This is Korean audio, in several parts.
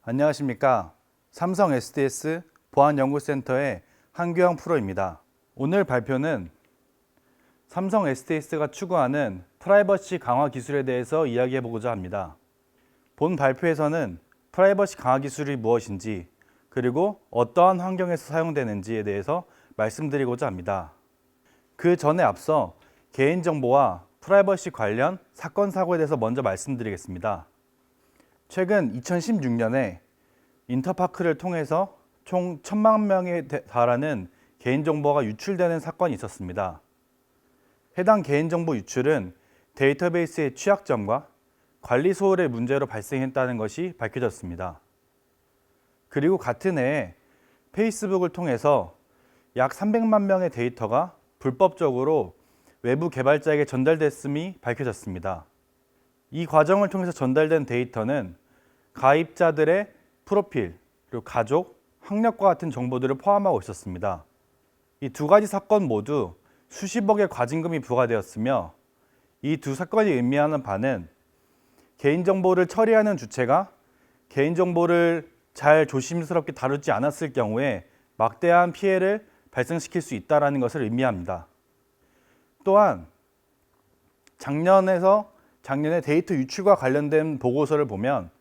안녕하십니까. 삼성 SDS 보안연구센터의 한규영 프로입니다. 오늘 발표는 삼성 SDS가 추구하는 프라이버시 강화 기술에 대해서 이야기해 보고자 합니다. 본 발표에서는 프라이버시 강화 기술이 무엇인지, 그리고 어떠한 환경에서 사용되는지에 대해서 말씀드리고자 합니다. 그 전에 앞서 개인정보와 프라이버시 관련 사건 사고에 대해서 먼저 말씀드리겠습니다. 최근 2016년에 인터파크를 통해서 총 1000만 명에 달하는 개인정보가 유출되는 사건이 있었습니다. 해당 개인정보 유출은 데이터베이스의 취약점과 관리 소홀의 문제로 발생했다는 것이 밝혀졌습니다. 그리고 같은 해에 페이스북을 통해서 약 300만 명의 데이터가 불법적으로 외부 개발자에게 전달됐음이 밝혀졌습니다. 이 과정을 통해서 전달된 데이터는 가입자들의 프로필, 그리고 가족, 학력과 같은 정보들을 포함하고 있었습니다. 이 두 가지 사건 모두 수십억의 과징금이 부과되었으며, 이 두 사건이 의미하는 바는 개인정보를 처리하는 주체가 개인정보를 잘 조심스럽게 다루지 않았을 경우에 막대한 피해를 발생시킬 수 있다는 것을 의미합니다. 또한 작년에 데이터 유출과 관련된 보고서를 보면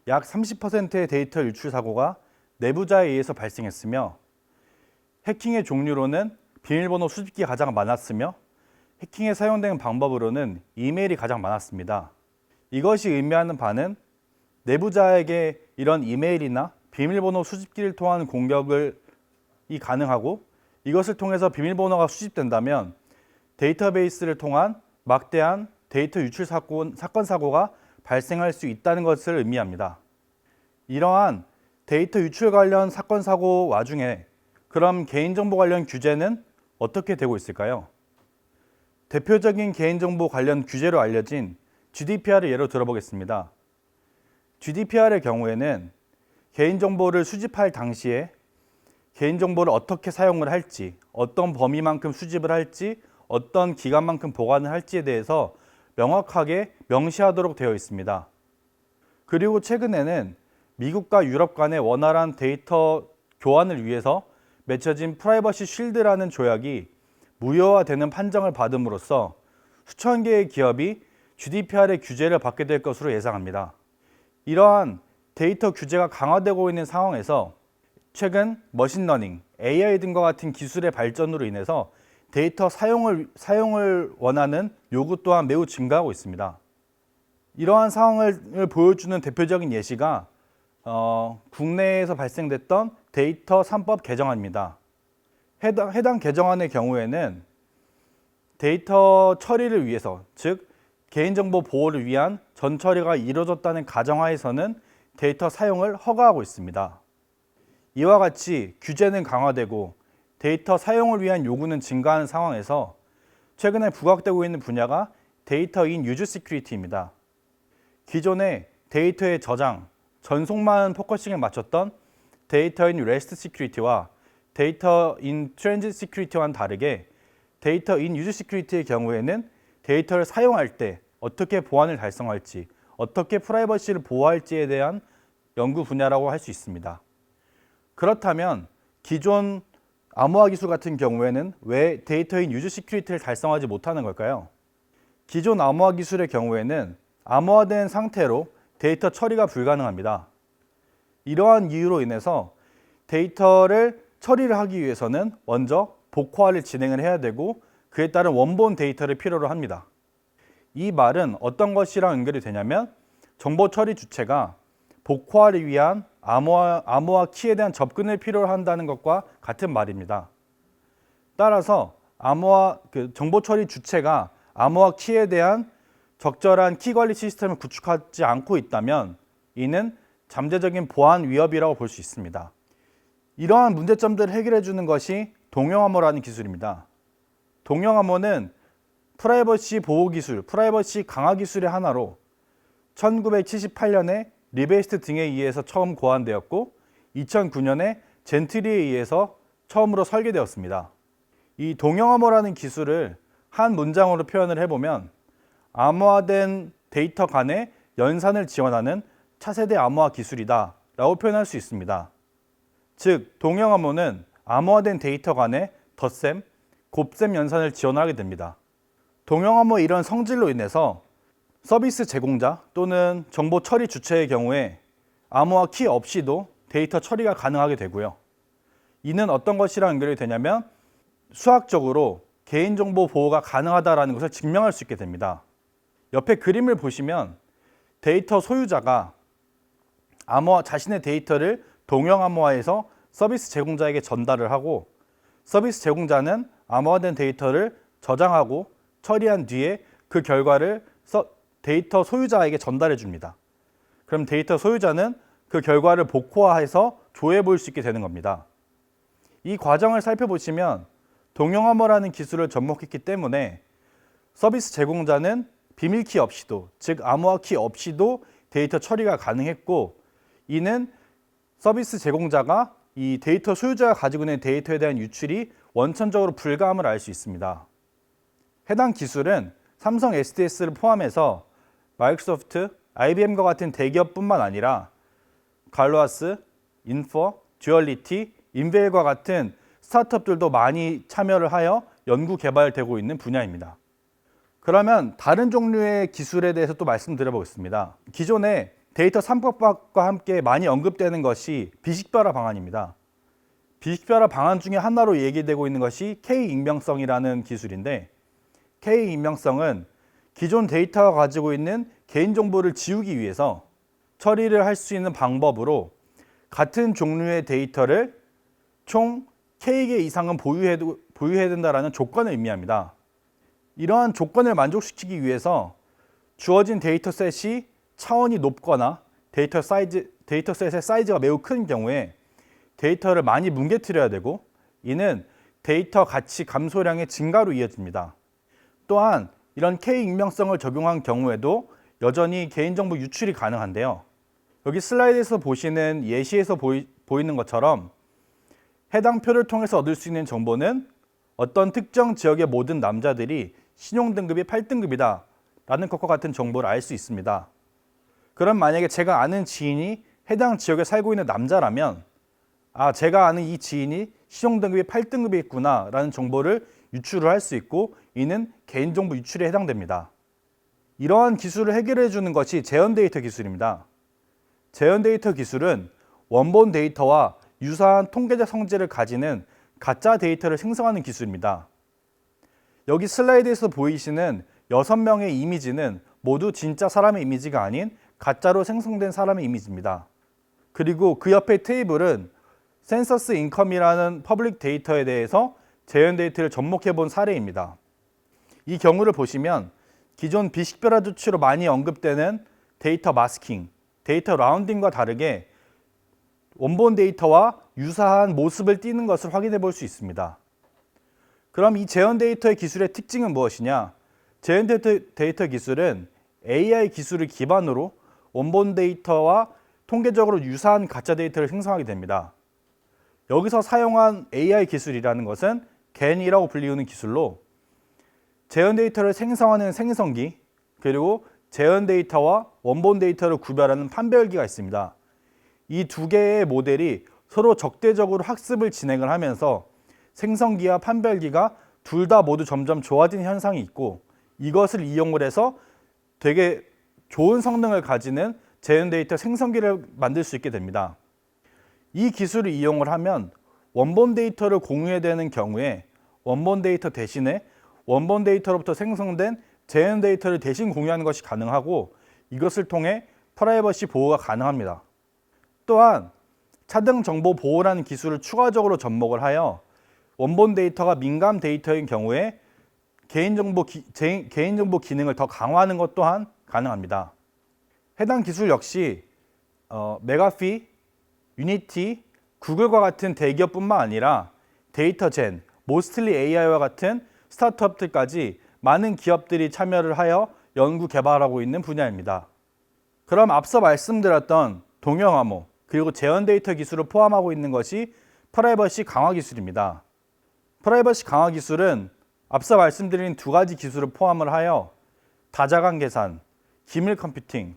약 30%의 데이터 유출 사고가 내부자에 의해서 발생했으며, 해킹의 종류로는 비밀번호 수집기가 가장 많았으며, 해킹에 사용되는 방법으로는 이메일이 가장 많았습니다. 이것이 의미하는 바는 내부자에게 이런 이메일이나 비밀번호 수집기를 통한 공격이 가능하고, 이것을 통해서 비밀번호가 수집된다면 데이터베이스를 통한 막대한 데이터 유출 사건 사고가 발생할 수 있다는 것을 의미합니다. 이러한 데이터 유출 관련 사건 사고 와중에 그럼 개인정보 관련 규제는 어떻게 되고 있을까요? 대표적인 개인정보 관련 규제로 알려진 GDPR을 예로 들어보겠습니다. GDPR의 경우에는 개인정보를 수집할 당시에 개인정보를 어떻게 사용을 할지, 어떤 범위만큼 수집을 할지, 어떤 기간만큼 보관을 할지에 대해서 명확하게 명시하도록 되어 있습니다. 그리고 최근에는 미국과 유럽 간의 원활한 데이터 교환을 위해서 맺혀진 프라이버시 쉴드라는 조약이 무효화되는 판정을 받음으로써 수천 개의 기업이 GDPR의 규제를 받게 될 것으로 예상합니다. 이러한 데이터 규제가 강화되고 있는 상황에서 최근 머신러닝, AI 등과 같은 기술의 발전으로 인해서 데이터 사용을 원하는 요구 또한 매우 증가하고 있습니다. 이러한 상황을 보여주는 대표적인 예시가 국내에서 발생됐던 데이터 3법 개정안입니다. 해당 개정안의 경우에는 데이터 처리를 위해서, 즉 개인정보 보호를 위한 전처리가 이루어졌다는 가정하에서는 데이터 사용을 허가하고 있습니다. 이와 같이 규제는 강화되고 데이터 사용을 위한 요구는 증가하는 상황에서 최근에 부각되고 있는 분야가 데이터인 유저 시큐리티입니다. 기존에 데이터의 저장, 전송만 포커싱을 맞췄던 데이터인 레스트 시큐리티와 데이터인 트랜짓 시큐리티와는 다르게 데이터인 유저 시큐리티의 경우에는 데이터를 사용할 때 어떻게 보안을 달성할지, 어떻게 프라이버시를 보호할지에 대한 연구 분야라고 할 수 있습니다. 그렇다면 기존 암호화 기술 같은 경우에는 왜 데이터인 유저 시큐리티를 달성하지 못하는 걸까요? 기존 암호화 기술의 경우에는 암호화된 상태로 데이터 처리가 불가능합니다. 이러한 이유로 인해서 데이터를 처리를 하기 위해서는 먼저 복화를 진행을 해야 되고, 그에 따른 원본 데이터를 필요로 합니다. 이 말은 어떤 것이랑 연결이 되냐면 정보 처리 주체가 복화를 위한 암호화 키에 대한 접근을 필요로 한다는 것과 같은 말입니다. 따라서 정보 처리 주체가 암호화 키에 대한 적절한 키 관리 시스템을 구축하지 않고 있다면 이는 잠재적인 보안 위협이라고 볼 수 있습니다. 이러한 문제점들을 해결해 주는 것이 동형암호라는 기술입니다. 동형암호는 프라이버시 보호 기술, 프라이버시 강화 기술의 하나로 1978년에 리베이스트 등에 의해서 처음 고안되었고 2009년에 젠트리에 의해서 처음으로 설계되었습니다. 이 동형암호라는 기술을 한 문장으로 표현을 해보면 암호화된 데이터 간의 연산을 지원하는 차세대 암호화 기술이다 라고 표현할 수 있습니다. 즉, 동형암호는 암호화된 데이터 간의 덧셈, 곱셈 연산을 지원하게 됩니다. 동형암호의 이런 성질로 인해서 서비스 제공자 또는 정보 처리 주체의 경우에 암호화 키 없이도 데이터 처리가 가능하게 되고요. 이는 어떤 것이랑 연결이 되냐면 수학적으로 개인정보 보호가 가능하다는 것을 증명할 수 있게 됩니다. 옆에 그림을 보시면 데이터 소유자가 자신의 데이터를 동형암호화해서 서비스 제공자에게 전달을 하고 서비스 제공자는 암호화된 데이터를 저장하고 처리한 뒤에 그 결과를 데이터 소유자에게 전달해 줍니다. 그럼 데이터 소유자는 그 결과를 복호화해서 조회해 볼 수 있게 되는 겁니다. 이 과정을 살펴보시면 동형암호라는 기술을 접목했기 때문에 서비스 제공자는 비밀키 없이도, 즉 암호화 키 없이도 데이터 처리가 가능했고, 이는 서비스 제공자가 이 데이터 소유자가 가지고 있는 데이터에 대한 유출이 원천적으로 불가함을 알 수 있습니다. 해당 기술은 삼성 SDS를 포함해서 마이크로소프트, IBM과 같은 대기업뿐만 아니라 갈로아스, 인포, 듀얼리티, 인벨과 같은 스타트업들도 많이 참여를 하여 연구 개발되고 있는 분야입니다. 그러면 다른 종류의 기술에 대해서 또 말씀드려 보겠습니다. 기존에 데이터 삼법학과 함께 많이 언급되는 것이 비식별화 방안입니다. 비식별화 방안 중에 하나로 얘기되고 있는 것이 K-익명성이라는 기술인데, K-익명성은 기존 데이터가 가지고 있는 개인정보를 지우기 위해서 처리를 할 수 있는 방법으로 같은 종류의 데이터를 총 K개 이상은 보유해야 된다는 조건을 의미합니다. 이러한 조건을 만족시키기 위해서 주어진 데이터셋이 차원이 높거나 데이터셋의 사이즈가 매우 큰 경우에 데이터를 많이 뭉개뜨려야 되고, 이는 데이터 가치 감소량의 증가로 이어집니다. 또한 이런 K-익명성을 적용한 경우에도 여전히 개인정보 유출이 가능한데요. 여기 슬라이드에서 보시는 예시에서 보이는 것처럼 해당 표를 통해서 얻을 수 있는 정보는 어떤 특정 지역의 모든 남자들이 신용등급이 8등급이다 라는 것과 같은 정보를 알 수 있습니다. 그럼 만약에 제가 아는 지인이 해당 지역에 살고 있는 남자라면 제가 아는 이 지인이 신용등급이 8등급이 있구나 라는 정보를 유출을 할 수 있고, 이는 개인정보 유출에 해당됩니다. 이러한 기술을 해결해 주는 것이 재현 데이터 기술입니다. 재현 데이터 기술은 원본 데이터와 유사한 통계적 성질을 가지는 가짜 데이터를 생성하는 기술입니다. 여기 슬라이드에서 보이시는 6명의 이미지는 모두 진짜 사람의 이미지가 아닌 가짜로 생성된 사람의 이미지입니다. 그리고 그 옆에 테이블은 센서스 인컴이라는 퍼블릭 데이터에 대해서 재현 데이터를 접목해 본 사례입니다. 이 경우를 보시면 기존 비식별화 조치로 많이 언급되는 데이터 마스킹, 데이터 라운딩과 다르게 원본 데이터와 유사한 모습을 띠는 것을 확인해 볼 수 있습니다. 그럼 이 재현 데이터의 기술의 특징은 무엇이냐? 재현 데이터 기술은 AI 기술을 기반으로 원본 데이터와 통계적으로 유사한 가짜 데이터를 생성하게 됩니다. 여기서 사용한 AI 기술이라는 것은 GAN이라고 불리우는 기술로 재현 데이터를 생성하는 생성기, 그리고 재현 데이터와 원본 데이터를 구별하는 판별기가 있습니다. 이 두 개의 모델이 서로 적대적으로 학습을 진행을 하면서 생성기와 판별기가 둘 다 모두 점점 좋아지는 현상이 있고, 이것을 이용을 해서 되게 좋은 성능을 가지는 재현 데이터 생성기를 만들 수 있게 됩니다. 이 기술을 이용을 하면 원본 데이터를 공유해야 되는 경우에 원본 데이터 대신에 원본 데이터로부터 생성된 재현 데이터를 대신 공유하는 것이 가능하고, 이것을 통해 프라이버시 보호가 가능합니다. 또한 차등 정보 보호라는 기술을 추가적으로 접목을 하여 원본 데이터가 민감 데이터인 경우에 개인정보 기능을 더 강화하는 것 또한 가능합니다. 해당 기술 역시 메가피, 유니티, 구글과 같은 대기업뿐만 아니라 데이터젠, 모스틀리 AI와 같은 스타트업들까지 많은 기업들이 참여를 하여 연구 개발하고 있는 분야입니다. 그럼 앞서 말씀드렸던 동형암호 그리고 재현 데이터 기술을 포함하고 있는 것이 프라이버시 강화 기술입니다. 프라이버시 강화 기술은 앞서 말씀드린 두 가지 기술을 포함을 하여 다자간 계산, 기밀 컴퓨팅,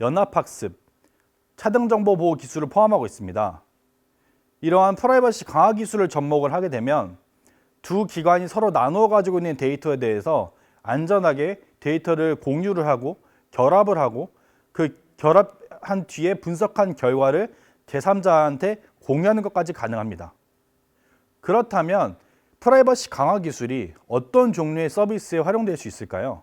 연합학습, 차등 정보 보호 기술을 포함하고 있습니다. 이러한 프라이버시 강화 기술을 접목을 하게 되면 두 기관이 서로 나누어 가지고 있는 데이터에 대해서 안전하게 데이터를 공유를 하고 결합을 하고 그 결합한 뒤에 분석한 결과를 제3자한테 공유하는 것까지 가능합니다. 그렇다면 프라이버시 강화 기술이 어떤 종류의 서비스에 활용될 수 있을까요?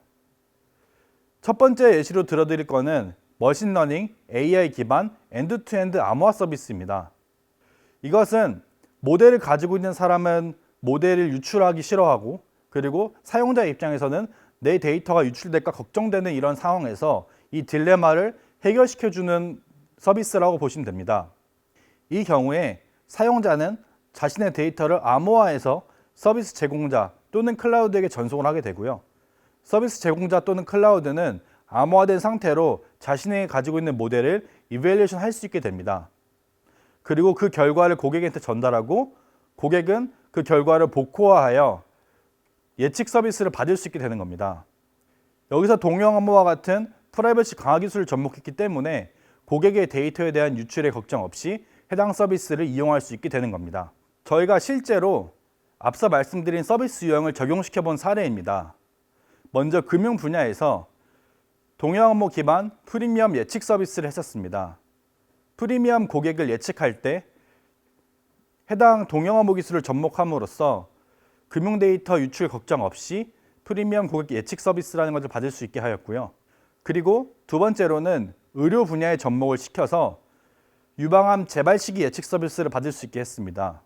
첫 번째 예시로 들어드릴 거는 머신러닝 AI 기반 엔드투엔드 암호화 서비스입니다. 이것은 모델을 가지고 있는 사람은 모델을 유출하기 싫어하고 그리고 사용자 입장에서는 내 데이터가 유출될까 걱정되는 이런 상황에서 이 딜레마를 해결시켜주는 서비스라고 보시면 됩니다. 이 경우에 사용자는 자신의 데이터를 암호화해서 서비스 제공자 또는 클라우드에게 전송을 하게 되고요. 서비스 제공자 또는 클라우드는 암호화된 상태로 자신이 가지고 있는 모델을 이벨리에이션 할 수 있게 됩니다. 그리고 그 결과를 고객한테 전달하고 고객은 그 결과를 복호화하여 예측 서비스를 받을 수 있게 되는 겁니다. 여기서 동형 암호화 같은 프라이버시 강화 기술을 접목했기 때문에 고객의 데이터에 대한 유출의 걱정 없이 해당 서비스를 이용할 수 있게 되는 겁니다. 저희가 실제로 앞서 말씀드린 서비스 유형을 적용시켜 본 사례입니다. 먼저 금융 분야에서 동형 암호 기반 프리미엄 예측 서비스를 했었습니다. 프리미엄 고객을 예측할 때 해당 동형 암호 기술을 접목함으로써 금융 데이터 유출 걱정 없이 프리미엄 고객 예측 서비스라는 것을 받을 수 있게 하였고요. 그리고 두 번째로는 의료 분야에 접목을 시켜서 유방암 재발 시기 예측 서비스를 받을 수 있게 했습니다.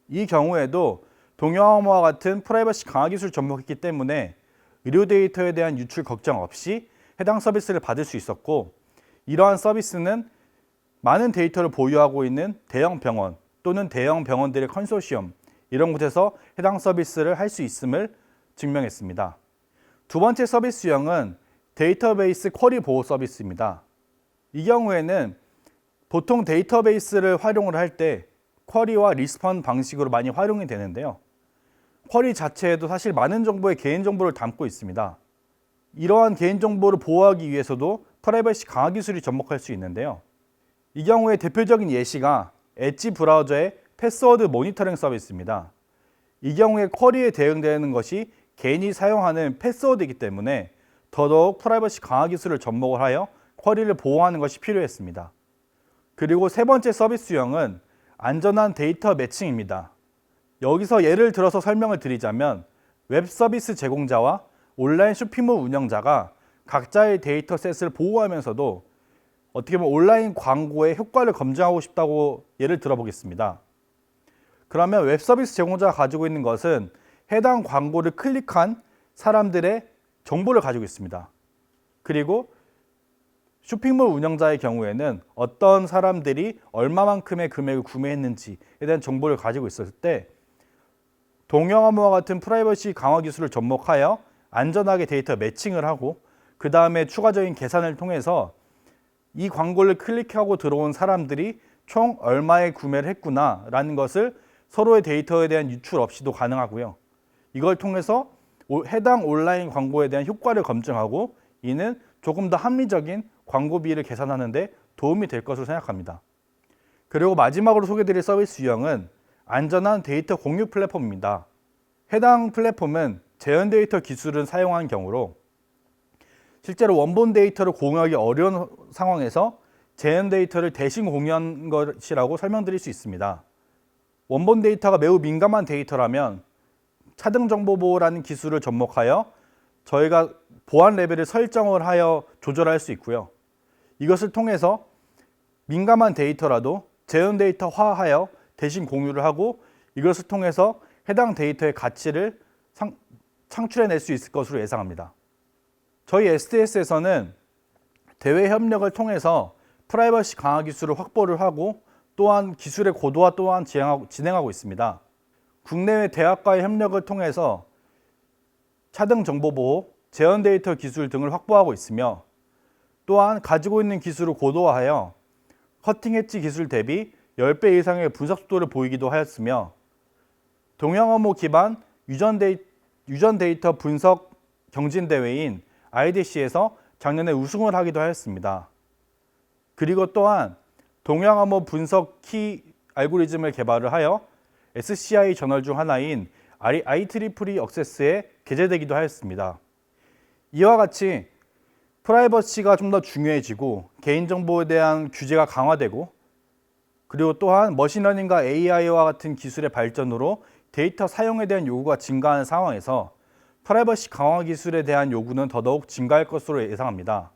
이 경우에도 동형 암호와 같은 프라이버시 강화 기술을 접목했기 때문에 의료 데이터에 대한 유출 걱정 없이 해당 서비스를 받을 수 있었고, 이러한 서비스는 많은 데이터를 보유하고 있는 대형 병원 또는 대형 병원들의 컨소시엄 이런 곳에서 해당 서비스를 할 수 있음을 증명했습니다. 두 번째 서비스 유형은 데이터베이스 쿼리 보호 서비스입니다. 이 경우에는 보통 데이터베이스를 활용을 할 때 쿼리와 리스폰 방식으로 많이 활용이 되는데요. 쿼리 자체에도 사실 많은 정보의 개인정보를 담고 있습니다. 이러한 개인정보를 보호하기 위해서도 프라이버시 강화 기술이 접목할 수 있는데요. 이 경우에 대표적인 예시가 엣지 브라우저의 패스워드 모니터링 서비스입니다. 이 경우에 쿼리에 대응되는 것이 개인이 사용하는 패스워드이기 때문에 더더욱 프라이버시 강화 기술을 접목을 하여 쿼리를 보호하는 것이 필요했습니다. 그리고 세 번째 서비스 유형은 안전한 데이터 매칭입니다. 여기서 예를 들어서 설명을 드리자면 웹 서비스 제공자와 온라인 쇼핑몰 운영자가 각자의 데이터셋을 보호하면서도 어떻게 보면 온라인 광고의 효과를 검증하고 싶다고 예를 들어보겠습니다. 그러면 웹 서비스 제공자가 가지고 있는 것은 해당 광고를 클릭한 사람들의 정보를 가지고 있습니다. 그리고 쇼핑몰 운영자의 경우에는 어떤 사람들이 얼마만큼의 금액을 구매했는지에 대한 정보를 가지고 있었을 때 동형 암호와 같은 프라이버시 강화 기술을 접목하여 안전하게 데이터 매칭을 하고 그 다음에 추가적인 계산을 통해서 이 광고를 클릭하고 들어온 사람들이 총 얼마의 구매를 했구나라는 것을 서로의 데이터에 대한 유출 없이도 가능하고요. 이걸 통해서 해당 온라인 광고에 대한 효과를 검증하고 이는 조금 더 합리적인 광고비를 계산하는 데 도움이 될 것으로 생각합니다. 그리고 마지막으로 소개드릴 서비스 유형은 안전한 데이터 공유 플랫폼입니다. 해당 플랫폼은 재현 데이터 기술을 사용한 경우로 실제로 원본 데이터를 공유하기 어려운 상황에서 재현 데이터를 대신 공유한 것이라고 설명드릴 수 있습니다. 원본 데이터가 매우 민감한 데이터라면 차등 정보 보호라는 기술을 접목하여 저희가 보안 레벨을 설정을 하여 조절할 수 있고요. 이것을 통해서 민감한 데이터라도 재현 데이터화하여 대신 공유를 하고 이것을 통해서 해당 데이터의 가치를 창출해낼 수 있을 것으로 예상합니다. 저희 STS에서는 대외 협력을 통해서 프라이버시 강화 기술을 확보를 하고 또한 기술의 고도화 또한 진행하고 있습니다. 국내외 대학과의 협력을 통해서 차등 정보 보호, 재현 데이터 기술 등을 확보하고 있으며 또한 가지고 있는 기술을 고도화하여 커팅 엣지 기술 대비 10배 이상의 분석 속도를 보이기도 하였으며 동형 암호 기반 유전 데이터 분석 경진 대회인 IDC에서 작년에 우승을 하기도 하였습니다. 그리고 또한 동양암호 분석 키 알고리즘을 개발을 하여 SCI 저널 중 하나인 IEEE 억세스에 게재되기도 하였습니다. 이와 같이 프라이버시가 좀 더 중요해지고 개인정보에 대한 규제가 강화되고 그리고 또한 머신러닝과 AI와 같은 기술의 발전으로 데이터 사용에 대한 요구가 증가하는 상황에서 프라이버시 강화 기술에 대한 요구는 더더욱 증가할 것으로 예상합니다.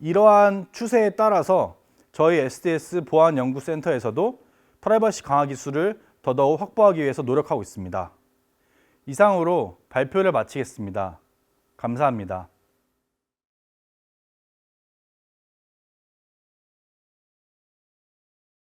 이러한 추세에 따라서 저희 SDS 보안연구센터에서도 프라이버시 강화 기술을 더더욱 확보하기 위해서 노력하고 있습니다. 이상으로 발표를 마치겠습니다. 감사합니다.